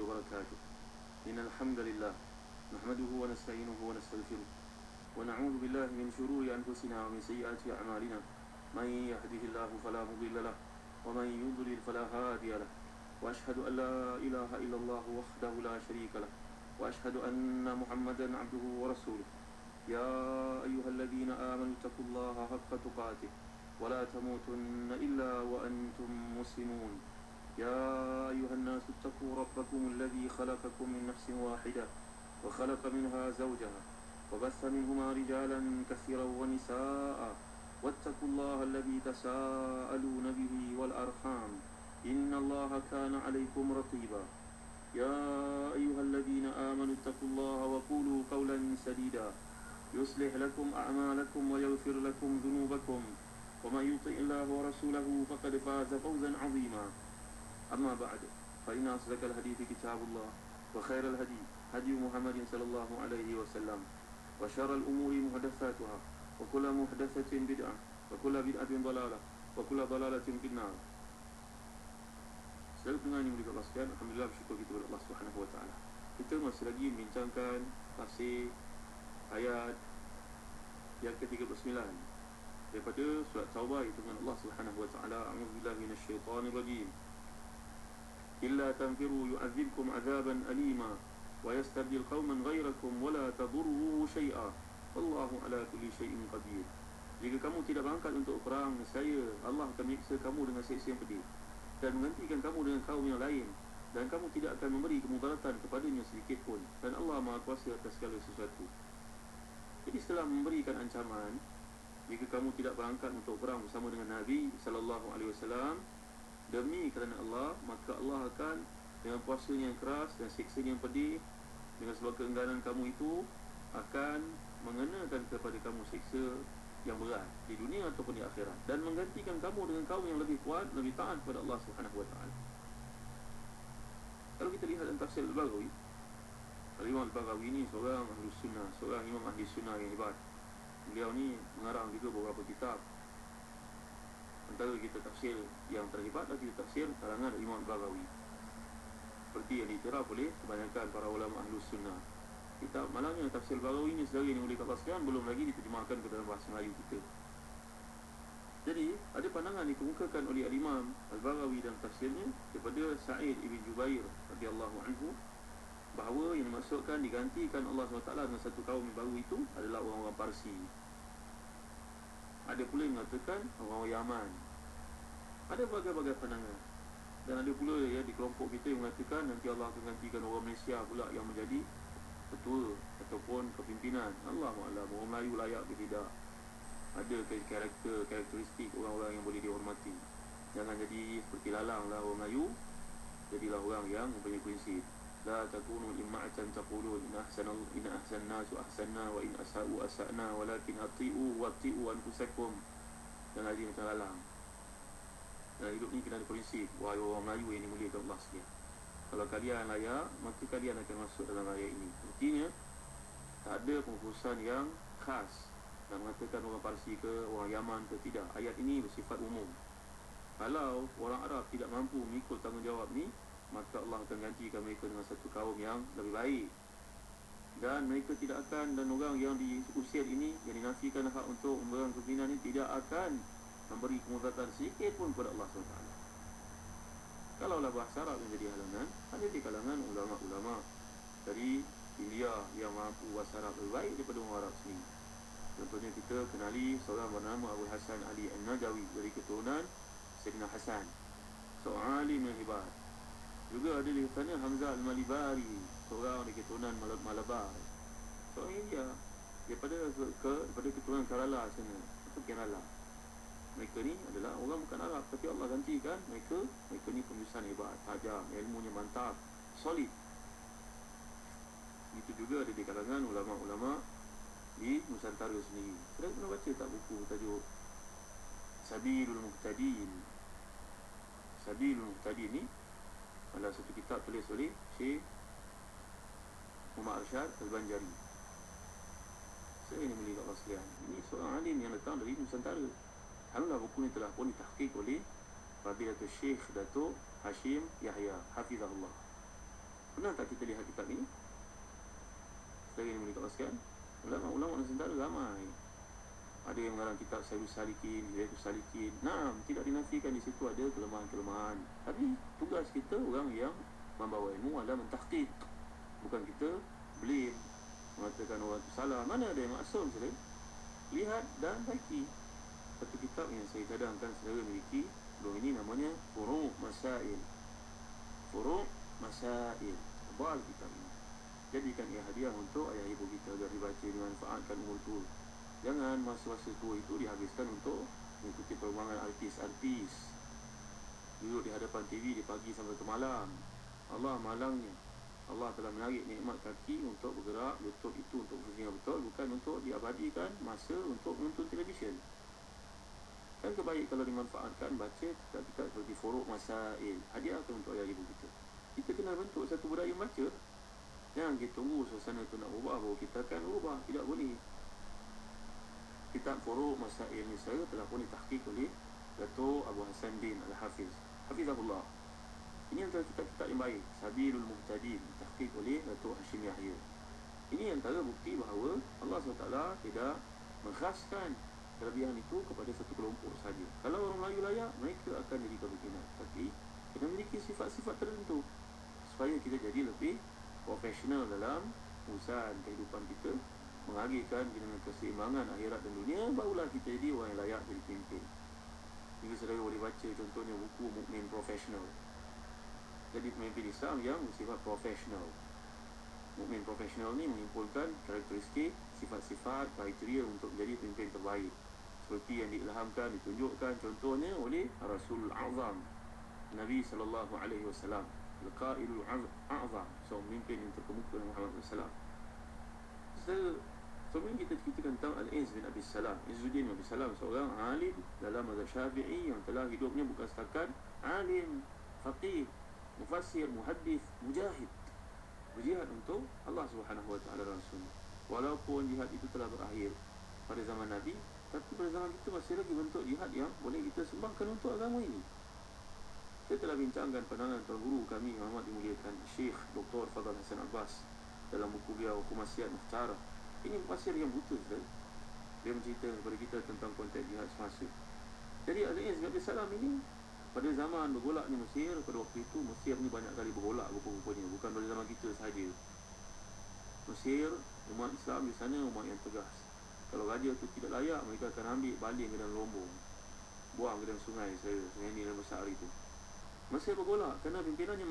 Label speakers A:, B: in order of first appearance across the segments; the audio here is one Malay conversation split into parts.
A: وبركاته. إن الحمد لله نحمده ونستعينه ونستغفره ونعوذ بالله من شرور أنفسنا ومن سيئات أعمالنا. من يهده الله فلا مضل له ومن يضلل فلا هادي له. وأشهد أن لا إله إلا الله وحده لا شريك له وأشهد أن محمدا عبده ورسوله. يا أيها الذين آمنوا اتقوا الله حق تقاته ولا تموتن إلا وأنتم مسلمون. يا أيها الناس اتقوا ربكم الذي خلقكم من نفس واحدة وخلق منها زوجها وبث منهما رجالا كثيرا ونساء واتقوا الله الذي تساءلون به والأرحام إن الله كان عليكم رقيبا. يا أيها الذين آمنوا اتقوا الله وقولوا قولا سديدا يصلح لكم أعمالكم ويغفر لكم ذنوبكم ومن يطع الله ورسوله فقد فاز فوزا عظيما. أما بعد فإن أصدق الحديث كتاب الله وخير الهدي هدي محمد صلى الله عليه وسلم وشر الأمور محدثاتها وكل محدثة بدعة وكل بدعة ضلالة وكل ضلالة في النار. Saudara pendengar yang mulia Allah sekalian, alhamdulillah bersyukur kita kepada Allah Subhanahu wa taala. Kita masih lagi membincangkan tafsir ayat yang ke-39 daripada surat Taubah, itu dengan Allah Subhanahu wa taala, a'udzubillahi minasyaitonir rajim. Illa tanfiru yu'adzibkum 'adzaban alima wa yastabdil qauman ghairakum wa la tadurruhu syai'a wallahu 'ala kulli syai'in qadir. Jika kamu tidak berangkat untuk perang, nescaya Allah akan menyiksa kamu dengan siksa yang pedih dan menggantikan kamu dengan kaum yang lain, dan kamu tidak akan memberi kemudaratan kepadanya sedikit pun, dan Allah Maha Kuasa atas segala sesuatu. Jadi setelah memberikan ancaman, jika kamu tidak berangkat untuk perang bersama dengan Nabi sallallahu alaihi wasallam demi kerana Allah, maka Allah akan dengan puasanya yang keras dan siksanya yang pedih, dengan sebab keengganan kamu itu akan mengenakan kepada kamu siksa yang berat di dunia ataupun di akhirat, dan menggantikan kamu dengan kaum yang lebih kuat, lebih taat kepada Allah Subhanahu wa taala. Kalau kita lihat dalam tafsir Al-Baghawi, Imam Al-Baghawi ini seorang ahli sunnah, seorang imam ahli sunnah yang hebat. Beliau ni mengarang juga beberapa kitab. Antara kita tafsir yang terhebat adalah kita tafsir karangan Imam Al-Baghawi, seperti yang diiktiraf oleh kebanyakan para ulama ahli sunnah. Kitab malangnya tafsir Al-Baghawi ini sendiri yang boleh kapaskan, belum lagi diterjemahkan ke dalam bahasa Melayu kita. Jadi ada pandangan dikemukakan oleh Imam Al-Baghawi dalam tafsirnya daripada Sa'id ibn Jubair radhiyallahu anhu, bahawa yang dimaksudkan digantikan Allah SWT dengan satu kaum yang baru itu adalah orang-orang Parsi. Ada pula yang mengatakan orang-orang Yaman. Ada berbagai-bagai pandangan. Dan ada pula ya di kelompok kita yang mengatakan nanti Allah akan gantikan orang Malaysia pula yang menjadi ketua ataupun kepimpinan. Allahu a'lam, orang Melayu layak ke tidak. Ada karakteristik orang-orang yang boleh dihormati. Jangan jadi seperti lalang lah orang Melayu, jadilah orang yang mempunyai prinsip. La takunu imma'atan taqulun in ahsanna nasu ahsanna wa in asa'u asa'na walakin ati'u wa ati'u anfusakum. Jangan jadi macam lalang. Dan hidup ni kena ada prinsip. Wahai orang Melayu yang dimuliakan Allah sekalian, kalau kalian layak, maka kalian akan masuk dalam ayat ini. Artinya tak ada pengkhususan yang khas dan mengatakan orang Parsi ke orang Yaman ke, tidak. Ayat ini bersifat umum. Kalau orang Arab tidak mampu mengikut tanggungjawab ni, maka Allah akan gantikan mereka dengan satu kaum yang lebih baik, dan mereka tidak akan, dan orang yang diusir ini, yang dinafikan hak untuk memegang kepimpinan ini, tidak akan memberi kemudaratan sedikit pun kepada Allah SWT. Kalaulah bahasa Arab yang jadi halangan, hanya di kalangan ulama-ulama dari India yang mampu bahasa Arab lebih baik daripada orang Arab sendiri. Contohnya kita kenali seorang bernama Abu Hasan Ali An-Nadawi dari keturunan Sayyidina Hasan, seorang alim yang hebat. Juga ada di sana Hamzah Al-Malibari, seorang dari keturunan Malabar, seorang India daripada keturunan Kerala sana atau Kerala. Mereka ni adalah orang bukan Arab, tapi Allah gantikan mereka ni penulisan hebat, tajam, ilmunya mantap, solid. Itu juga ada di kalangan ulama-ulama di Nusantara sendiri. Kita pernah baca tak buku tajuk Sabilul Muqtadin? Sabilul Muqtadin ni adalah satu kitab tulis oleh Syekh Muhammad Arsyad Al-Banjari. Saya ini mulia Allah sekalian, ini seorang alim yang datang dari Nusantara. Alhamdulillah, buku ini telah pun ditahqiq oleh Fadilatul Syekh Datuk Hashim Yahya Hafizahullah. Pernah tak kita lihat kitab ini? Sekali ini mereka paskan, ulama-ulama Nusantara ramai. Ada yang mengarang kitab Sayyidus Salikin, Hidayahus Salikin. Nah, tidak dinafikan di situ ada kelemahan-kelemahan. Tapi tugas kita orang yang membawa ilmu adalah mentahqiq. Bukan kita blame, mengatakan orang itu salah. Mana ada yang maksum saja. Lihat dan baiki. Satu kitab yang saya cadangkan saudara miliki, sebelum ini namanya Furu' Masail. Furu' Masail. Tebal kitab ini. Jadikan ia hadiah untuk ayah ibu kita agar dibaca dimanfaatkan umur tua. Jangan masa-masa tua itu dihabiskan untuk mengikuti perkembangan artis-artis, duduk di hadapan TV di pagi sampai ke malam. Allah malangnya. Allah telah menarik nikmat kaki untuk bergerak, lutut itu untuk fungsi yang betul, bukan untuk diabadikan masa untuk menonton televisyen. Kan kebaik kalau dimanfaatkan baca kitab-kitab seperti Furu' Masail. Hadiahkan untuk ayah ibu kita. Kita kena bentuk satu budaya membaca. Jangan kita tunggu suasana itu nak ubah baru kita akan ubah. Tidak boleh. Kitab Furu' Masail ni saya telah pun ditahqiq oleh Dato' Abu Hasan Din Al-Hafiz, Hafizahullah. Ini antara kitab-kitab yang baik. Sabilul Muhtadin, ditahqiq oleh Dato' Hashim Yahya. Ini antara bukti bahawa Allah SWT tidak mengkhaskan kelebihan itu kepada satu kelompok saja. Kalau orang Melayu layak, mereka akan jadi kebetulan. Tapi kena memiliki sifat-sifat tertentu supaya kita jadi lebih profesional dalam urusan kehidupan kita, menghadirkan dengan keseimbangan akhirat dan dunia. Barulah kita jadi orang yang layak jadi pemimpin. Jika saudara boleh baca contohnya buku Mukmin Profesional. Jadi pemimpin Islam yang bersifat profesional. Mukmin Profesional ni mengumpulkan karakteristik, sifat-sifat, kriteria untuk menjadi pemimpin terbaik, seperti yang diilhamkan, ditunjukkan contohnya oleh Rasul Azam Nabi SAW, Al-Qaidul Azam, seorang pemimpin yang terkemuka Muhammad SAW. Sebelum kita ceritakan tentang Al-Izz bin Abi Salam, Izzuddin bin Abi Salam, seorang alim dalam mazhab Syafi'i yang telah hidupnya bukan setakat alim, faqih, mufassir, muhaddis, mujahid, berjihad untuk Allah Subhanahu Wa Taala dan Rasulnya. Walaupun jihad itu telah berakhir pada zaman Nabi, tapi pada zaman kita masih lagi bentuk jihad yang boleh kita sembahkan untuk agama ini. Saya telah bincangkan pandangan Tuan Guru kami yang amat dimuliakan, Syekh Dr. Fadhal Hasan Abbas, dalam buku beliau Khumasiyat Mukhtarah. Ini mufassir yang buta, saudara. Dia menceritakan kepada kita tentang konteks jihad semasa. Jadi Al-Izz bin Abi Salam ini pada zaman bergolaknya Mesir, pada waktu itu Mesir ni banyak kali bergolak rupa-rupanya, bukan pada zaman kita sahaja. Mesir, umat Islam di sana umat yang tegas. Kalau raja tu tidak layak, mereka akan ambil baling ke dalam lombong, buang ke dalam sungai, sungai Nil besar itu. Mesir bergolak kerana pimpinannya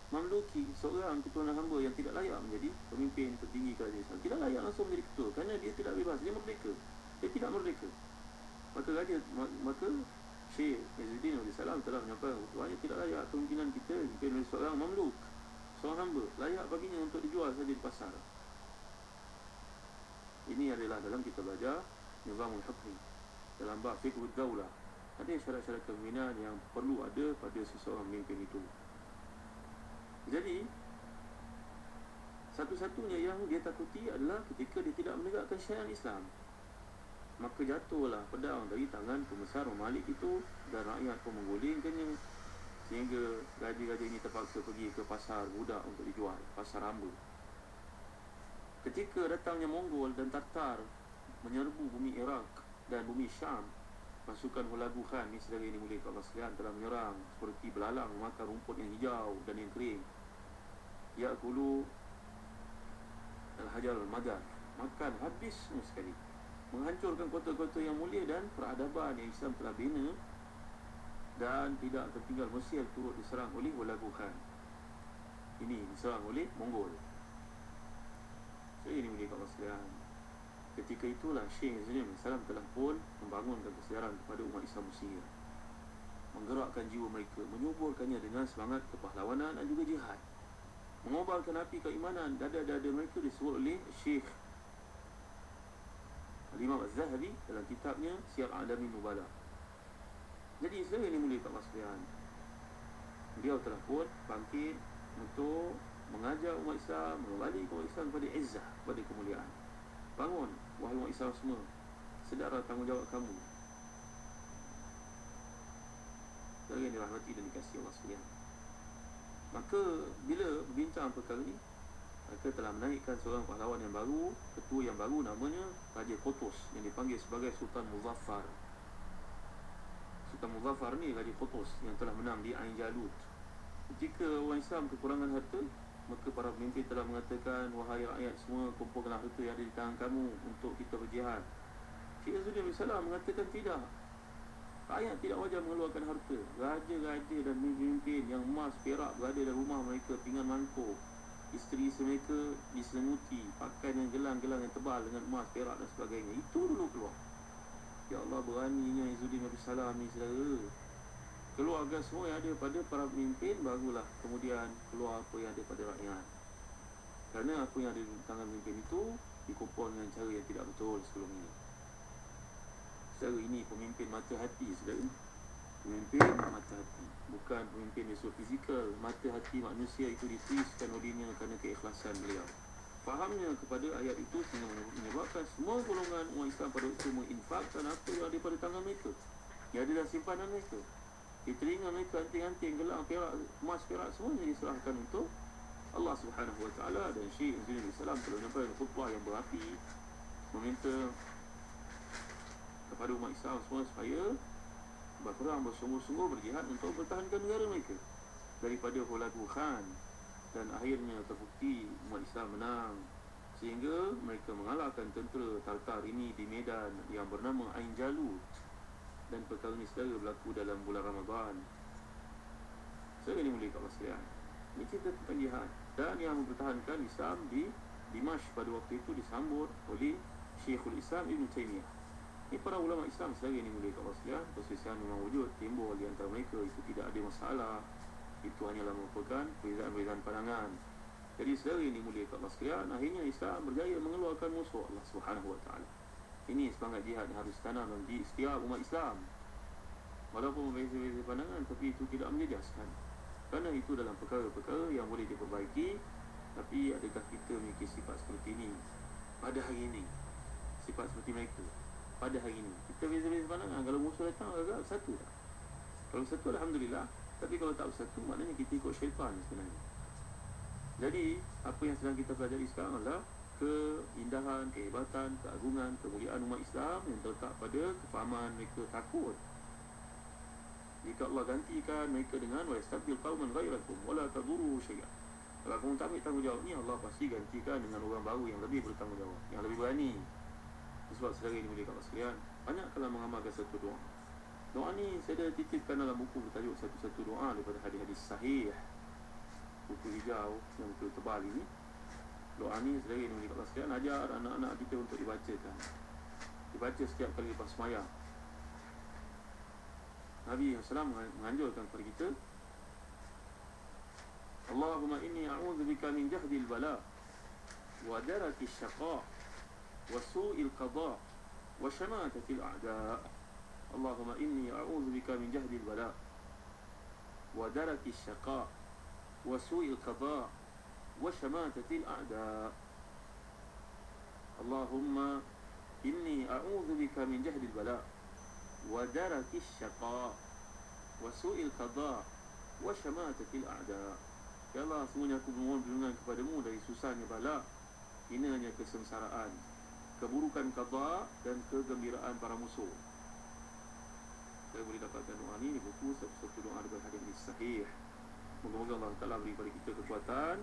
A: Mamluki, seorang keturunan hamba yang tidak layak menjadi pemimpin tertinggi kerajaan Islam. Tidak layak langsung menjadi ketua kerana dia tidak bebas, dia merdeka. Dia tidak merdeka. Maka Syekh Izzuddin Abi Salam telah menyampaikan bahawa tidak layak kepimpinan kita dipimpin oleh seorang mamluk, seorang hamba, layak baginya untuk dijual saja di pasar. Ini adalah dalam kita belajar Nizamul Hukmi, dalam bab Fiqhud Daulah. Ada syarat-syarat kepimpinan yang perlu ada pada seseorang pemimpin itu. Jadi satu-satunya yang dia takuti adalah ketika dia tidak menegakkan syariat Islam. Maka jatuhlah pedang dari tangan pembesar Malik itu, dan rakyat pun menggulingkannya, sehingga raja-raja ini terpaksa pergi ke pasar budak untuk dijual, pasar hamba. Ketika datangnya Mongol dan Tatar menyerbu bumi Iraq dan bumi Syam, pasukan Hulagu Khan ni, saudara ini mulia Allah sekalian, telah menyerang seperti belalang memakan rumput yang hijau dan yang kering. Ya'kulu al-hajar al-madar, makan habis semua sekali, menghancurkan kota-kota yang mulia dan peradaban yang Islam telah bina, dan tidak tertinggal Mesir turut diserang oleh Hulagu Khan. Ini diserang oleh Mongol. Saya ini mulia Allah sekalian, ketika itulah Syekh Izzuddin Abi Salam telah pun membangunkan kesedaran kepada umat Islam Mesir, menggerakkan jiwa mereka, menyuburkannya dengan semangat kepahlawanan dan juga jihad, mengobarkan api keimanan dada-dada mereka. Disebut oleh Syekh Al-Imam Az-Zahabi dalam kitabnya Siyar A'lamin Nubala. Jadi saya ini mulia Allah sekalian, beliau telah pun bangkit untuk mengajar umat Islam, mengembalikan umat Islam kepada izzah, kepada kemuliaan. Bangun, wahai umat Islam semua, sedarlah tanggungjawab kamu. Saudara yang dirahmati dan dikasihi Allah sekalian, Maka bila berbincang perkara ni, mereka telah menaikkan seorang pahlawan yang baru, ketua yang baru, namanya Raja Qutuz, yang dipanggil sebagai Sultan Muzaffar. Sultan Muzaffar ni Raja Qutuz yang telah menang di Ain Jalut. Ketika orang Islam kekurangan harta, maka para pemimpin telah mengatakan, wahai rakyat semua, kumpulkanlah harta yang ada di tangan kamu untuk kita berjihad. Syekh Izzuddin bin Salam mengatakan tidak. Rakyat tidak wajar mengeluarkan harta. Raja-raja dan pemimpin yang emas perak berada dalam rumah mereka, pinggan mangkuk. Isteri-isteri mereka diselimuti, pakai dengan gelang-gelang yang tebal dengan emas, perak dan sebagainya. Itu dulu keluar. Ya Allah, beraninya Izzuddin bin Salam ni, saudara. Keluarkan semua yang ada pada para pemimpin, barulah kemudian keluar apa yang ada pada rakyat. Kerana apa yang ada di tangan pemimpin itu dikumpul dengan cara yang tidak betul sebelum ini. Saudara, ini pemimpin mata hati, saudara. Pemimpin mata hati, bukan pemimpin dari sudut fizikal. Mata hati manusia itu dituiskan olehnya kerana keikhlasan beliau. Fahamnya kepada ayat itu sehingga menyebabkan semua golongan umat Islam pada waktu menginfakkan apa yang ada pada tangan mereka, yang ada dalam simpanan mereka. Di telinga mereka anting-anting, gelang, perak, emas, perak, semuanya diserahkan untuk Allah Subhanahu Wa Taala. Dan Syekh Izzuddin bin Salam telah menyampaikan khutbah yang berapi, meminta kepada umat Islam semua supaya berperang bersungguh-sungguh, berjihad untuk mempertahankan negara mereka daripada Hulagu Khan. Dan akhirnya terbukti umat Islam menang, sehingga mereka mengalahkan tentera Tartar ini di medan yang bernama Ain Jalut. Dan perkara ini saudara berlaku dalam bulan Ramadan. Saya ini mulia kat sekalian, ini cerita tentang jihad. Dan yang mempertahankan Islam di Dimashq pada waktu itu disambut oleh Syekhul Islam Ibn Taymiyah. Ini para ulama Islam saudara ini mulia kat sekalian. Perselisihan memang wujud, timbul di antara mereka, itu tidak ada masalah. Itu hanyalah merupakan perbezaan-perbezaan pandangan. Jadi saudara ini mulia kat sekalian, akhirnya Islam berjaya mengeluarkan musuh Allah Subhanahu Wa Taala. Ini semangat jihad yang harus ditanam di setiap umat Islam. Walaupun berbeza-beza pandangan, tapi itu tidak menjejaskan. Kerana itu dalam perkara-perkara yang boleh diperbaiki. Tapi adakah kita memiliki sifat seperti ini pada hari ini? Sifat seperti mereka pada hari ini. Kita beza-beza pandangan. Kalau musuh datang, agak satu tak? Kalau satu, Alhamdulillah. Tapi kalau tak bersatu, maknanya kita ikut syaitan sebenarnya. Jadi, apa yang sedang kita pelajari sekarang adalah keindahan, kehebatan, keagungan, kemuliaan umat Islam yang terletak pada kefahaman mereka takut. Jika Allah gantikan mereka dengan wa yastabdil qauman ghairakum wala tadurru syai'an. Kalau kamu tak ambil tanggungjawab ni, Allah pasti gantikan dengan orang baru yang lebih bertanggungjawab, yang lebih berani. Sebab saudara ini mulia kat sekalian, banyak kalau mengamalkan satu doa. Doa ni saya dah titipkan dalam buku bertajuk Satu-Satu Doa daripada hadis-hadis sahih, buku hijau yang betul tebal ini. Doa ni saudara ini mulia kat sekalian, ajar anak-anak kita untuk dibacakan. Dibaca setiap kali lepas sembahyang. Nabi SAW menganjurkan kepada kita, Allahumma inni a'udzubika min jahdil bala wa darakis syaqa wa su'il qada wa syamatatil a'da. Allahumma inni a'udzubika min jahdil bala wa darakis syaqa wa su'il qada wa syamatatil a'da. Allahumma inni a'udzubika min jahdil bala wa darakis syaqa wa su'il qada wa syamatatil a'da. Ya Allah, semuanya aku memohon perlindungan kepadamu dari susahnya bala, hinanya kesengsaraan, keburukan qada dan kegembiraan para musuh. Saya boleh dapatkan doa ni di buku Satu-Satu Doa daripada hadis sahih. Moga-moga Allah Ta'ala beri pada kita kekuatan,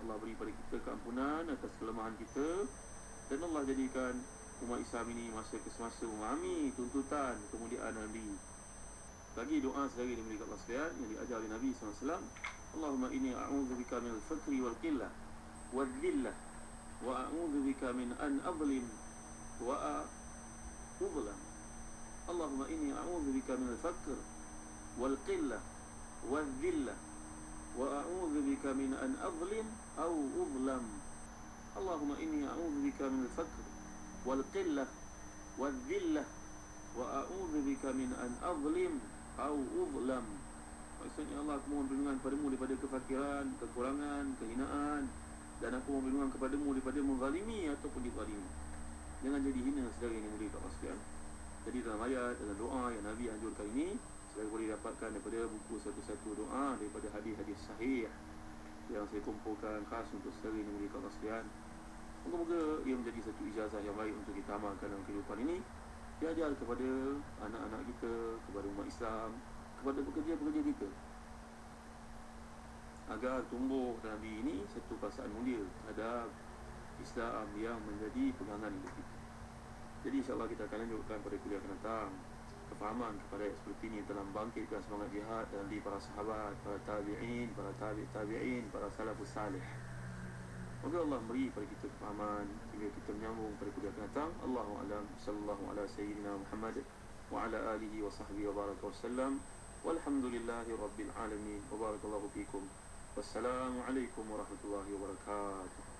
A: Allah beri pada kita keampunan atas kelemahan kita, dan Allah jadikan umat Islam ini masa ke semasa memahami tuntutan kemuliaan Nabi. Lagi doa sehari ini milik Allah sekalian yang diajar oleh Nabi SAW. Allahumma inni a'udzubika min al-fakri wal qillah wal dhillah wa a'udzubika min an adlim wa udlam. Allahumma inni a'udzubika min al-fakr wal qillah wal dhillah wa a'udzubika min an adlim aw udlam. Allahumma inni a'udzubika min al-fakr wal qillah wal dhillah wa a'udzubika min an adlim aw udlam. Maksudnya, Allah, aku mohon perlindungan kepadamu daripada kefakiran, kekurangan, kehinaan, dan aku mohon perlindungan kepadamu daripada menzalimi ataupun dizalimi. Jangan jadi hina saudara yang mulia kat sekalian. Jadi dalam ayat, dalam doa yang Nabi anjurkan ini, saudara boleh dapatkan daripada buku Satu-Satu Doa daripada hadis-hadis sahih. yang saya kumpulkan khas untuk saudara negeri kaulah sekalian. Moga-moga ia menjadi satu ijazah yang baik untuk kita amalkan dalam kehidupan ini, diajar kepada anak-anak kita, kepada umat Islam, kepada pekerja-pekerja kita, agar tumbuh dalam diri ini satu perasaan mulia terhadap Islam yang menjadi pegangan hidup kita. Jadi insyaAllah kita akan lanjutkan pada kuliah akan datang kefahaman kepada ayat seperti ini telah membangkitkan semangat jihad dalam diri para sahabat, para tabi'in, para tabi'in, para salafus salih. Moga Allah beri pada kita kefahaman hingga kita menyambung pada kuliah akan datang. Allahu a'lam. Sallallahu ala sayyidina Muhammad wa ala alihi wa sahbihi wa baraka wasallam. Walhamdulillahi rabbil alamin. Wa barakallahu fikum. Wassalamualaikum warahmatullahi wabarakatuh.